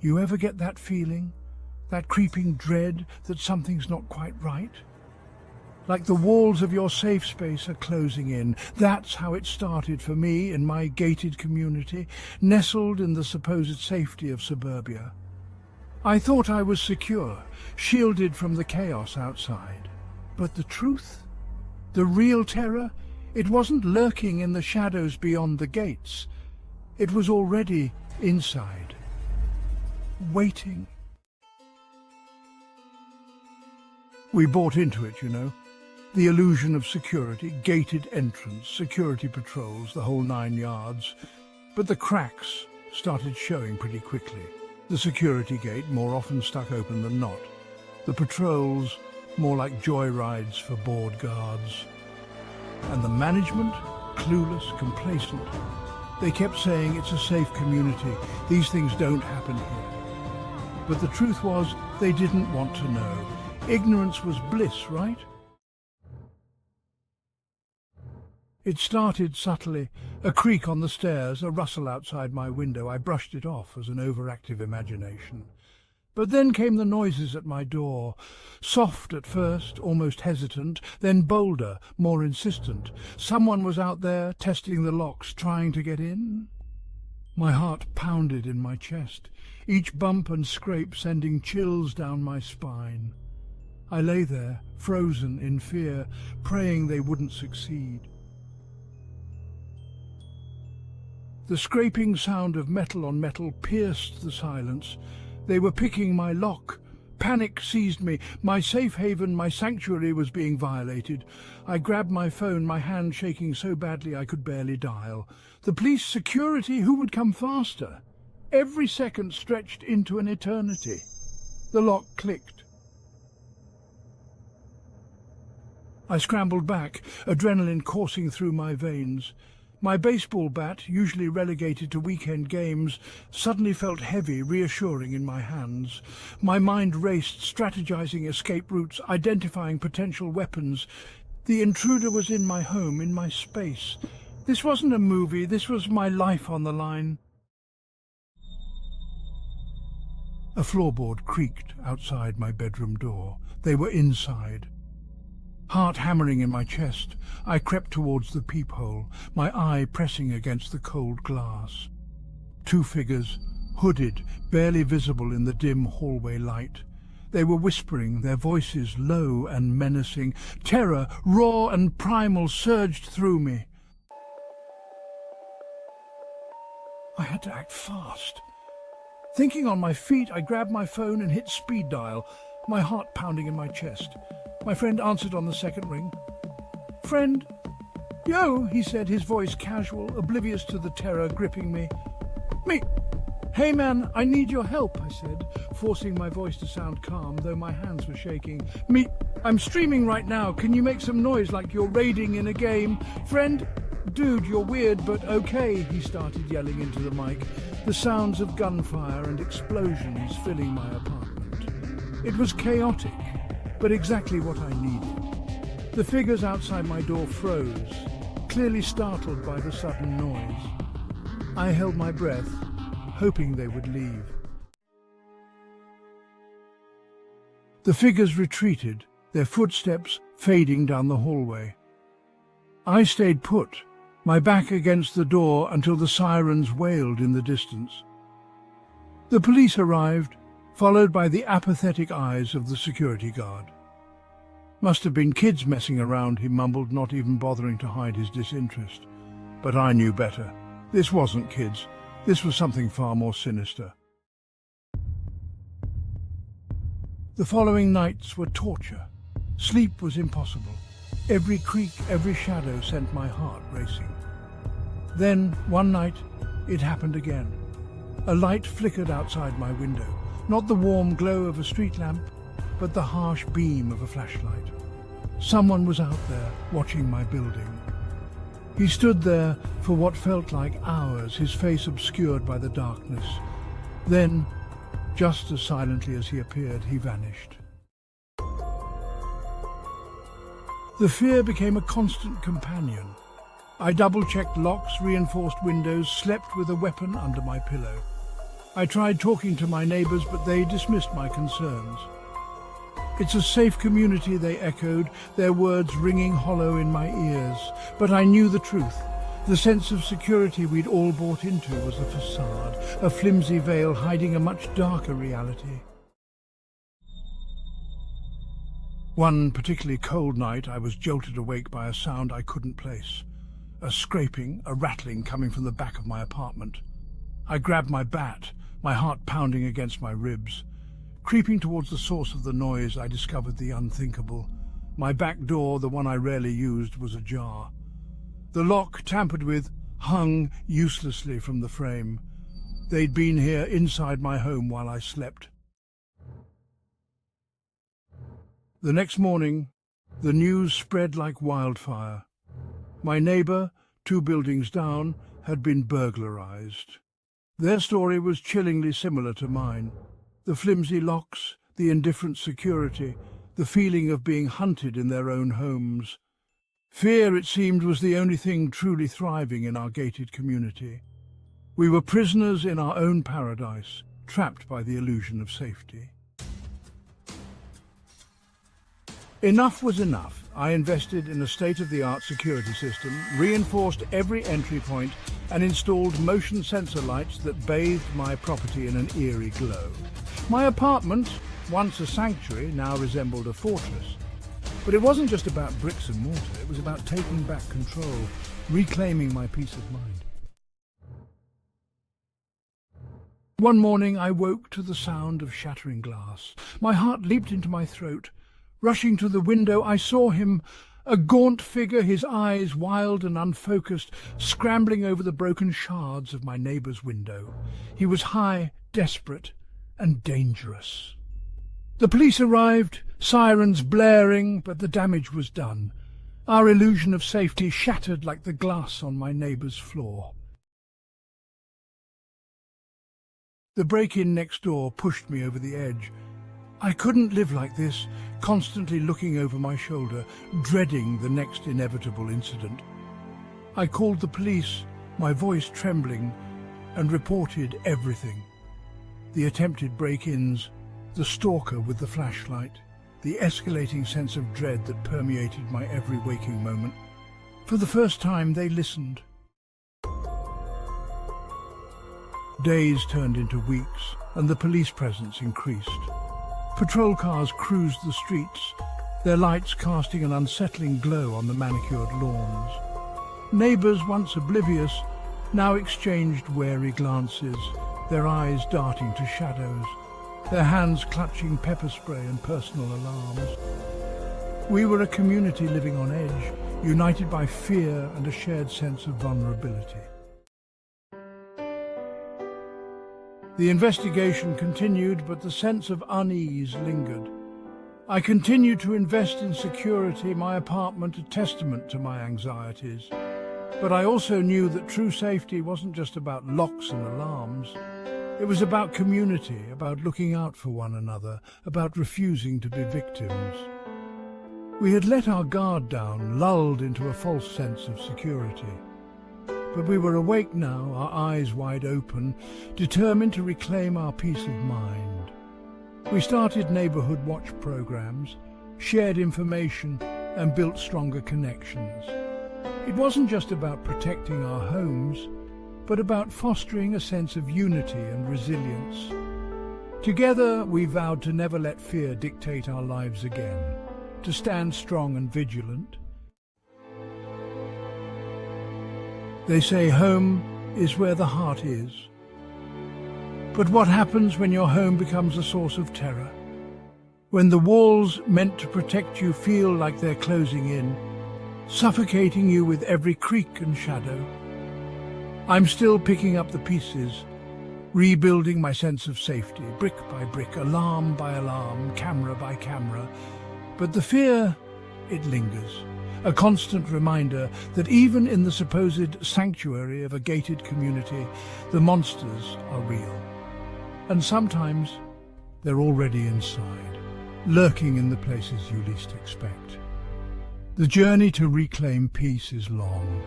You ever get that feeling? That creeping dread that something's not quite right? Like the walls of your safe space are closing in. That's how it started for me in my gated community, nestled in the supposed safety of suburbia. I thought I was secure, shielded from the chaos outside. But the truth? The real terror? It wasn't lurking in the shadows beyond the gates. It was already inside, waiting. We bought into it, you know. The illusion of security, gated entrance, security patrols, the whole 9 yards. But the cracks started showing pretty quickly. The security gate more often stuck open than not. The patrols more like joyrides for bored guards. And the management, clueless, complacent. They kept saying it's a safe community, these things don't happen here. But the truth was, they didn't want to know. Ignorance was bliss, right? It started subtly, a creak on the stairs, a rustle outside my window. I brushed it off as an overactive imagination. But then came the noises at my door, soft at first, almost hesitant, then bolder, more insistent. Someone was out there, testing the locks, trying to get in. My heart pounded in my chest, each bump and scrape sending chills down my spine. I lay there, frozen in fear, praying they wouldn't succeed. The scraping sound of metal on metal pierced the silence. They were picking my lock. Panic seized me. My safe haven, my sanctuary was being violated. I grabbed my phone, my hand shaking so badly I could barely dial. The police, security, who would come faster? Every second stretched into an eternity. The lock clicked. I scrambled back, adrenaline coursing through my veins. My baseball bat, usually relegated to weekend games, suddenly felt heavy, reassuring in my hands. My mind raced, strategizing escape routes, identifying potential weapons. The intruder was in my home, in my space. This wasn't a movie, this was my life on the line. A floorboard creaked outside my bedroom door. They were inside. Heart hammering in my chest, I crept towards the peephole, my eye pressing against the cold glass. 2 figures, hooded, barely visible in the dim hallway light. They were whispering, their voices low and menacing. Terror, raw and primal, surged through me. I had to act fast. Thinking on my feet, I grabbed my phone and hit speed dial, my heart pounding in my chest. My friend answered on the second ring. "Friend?" "Yo," he said, his voice casual, oblivious to the terror gripping me. "Me." "Hey man, I need your help," I said, forcing my voice to sound calm, though my hands were shaking. "Me, I'm streaming right now. Can you make some noise like you're raiding in a game? Friend?" "Dude, you're weird, but okay," he started yelling into the mic, the sounds of gunfire and explosions filling my apartment. It was chaotic, but exactly what I needed. The figures outside my door froze, clearly startled by the sudden noise. I held my breath, hoping they would leave. The figures retreated, their footsteps fading down the hallway. I stayed put, my back against the door until the sirens wailed in the distance. The police arrived, followed by the apathetic eyes of the security guard. "Must have been kids messing around," he mumbled, not even bothering to hide his disinterest. But I knew better. This wasn't kids. This was something far more sinister. The following nights were torture. Sleep was impossible. Every creak, every shadow sent my heart racing. Then, one night, it happened again. A light flickered outside my window. Not the warm glow of a street lamp, but the harsh beam of a flashlight. Someone was out there, watching my building. He stood there for what felt like hours, his face obscured by the darkness. Then, just as silently as he appeared, he vanished. The fear became a constant companion. I double-checked locks, reinforced windows, slept with a weapon under my pillow. I tried talking to my neighbours, but they dismissed my concerns. It's a safe community, they echoed, their words ringing hollow in my ears. But I knew the truth. The sense of security we'd all bought into was a facade, a flimsy veil hiding a much darker reality. One particularly cold night, I was jolted awake by a sound I couldn't place. A scraping, a rattling coming from the back of my apartment. I grabbed my bat, my heart pounding against my ribs. Creeping towards the source of the noise, I discovered the unthinkable. My back door, the one I rarely used, was ajar. The lock, tampered with, hung uselessly from the frame. They'd been here inside my home while I slept. The next morning, the news spread like wildfire. My neighbour, 2 buildings down, had been burglarized. Their story was chillingly similar to mine. The flimsy locks, the indifferent security, the feeling of being hunted in their own homes. Fear, it seemed, was the only thing truly thriving in our gated community. We were prisoners in our own paradise, trapped by the illusion of safety. Enough was enough. I invested in a state-of-the-art security system, reinforced every entry point, and installed motion sensor lights that bathed my property in an eerie glow. My apartment, once a sanctuary, now resembled a fortress. But it wasn't just about bricks and mortar, it was about taking back control, reclaiming my peace of mind. One morning I woke to the sound of shattering glass. My heart leaped into my throat. Rushing to the window, I saw him, a gaunt figure, his eyes wild and unfocused, scrambling over the broken shards of my neighbour's window. He was high, desperate, and dangerous. The police arrived, sirens blaring, but the damage was done. Our illusion of safety shattered like the glass on my neighbour's floor. The break-in next door pushed me over the edge. I couldn't live like this, constantly looking over my shoulder, dreading the next inevitable incident. I called the police, my voice trembling, and reported everything. The attempted break-ins, the stalker with the flashlight, the escalating sense of dread that permeated my every waking moment. For the first time, they listened. Days turned into weeks, and the police presence increased. Patrol cars cruised the streets, their lights casting an unsettling glow on the manicured lawns. Neighbours, once oblivious, now exchanged wary glances, their eyes darting to shadows, their hands clutching pepper spray and personal alarms. We were a community living on edge, united by fear and a shared sense of vulnerability. The investigation continued, but the sense of unease lingered. I continued to invest in security, my apartment a testament to my anxieties. But I also knew that true safety wasn't just about locks and alarms. It was about community, about looking out for one another, about refusing to be victims. We had let our guard down, lulled into a false sense of security. But we were awake now, our eyes wide open, determined to reclaim our peace of mind. We started neighbourhood watch programs, shared information, and built stronger connections. It wasn't just about protecting our homes, but about fostering a sense of unity and resilience. Together, we vowed to never let fear dictate our lives again, to stand strong and vigilant. They say home is where the heart is. But what happens when your home becomes a source of terror? When the walls meant to protect you feel like they're closing in, suffocating you with every creak and shadow? I'm still picking up the pieces, rebuilding my sense of safety, brick by brick, alarm by alarm, camera by camera. But the fear, it lingers. A constant reminder that even in the supposed sanctuary of a gated community, the monsters are real. And sometimes they're already inside, lurking in the places you least expect. The journey to reclaim peace is long,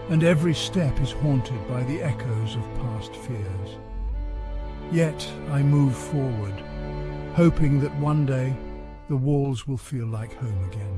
and every step is haunted by the echoes of past fears. Yet I move forward, hoping that one day the walls will feel like home again.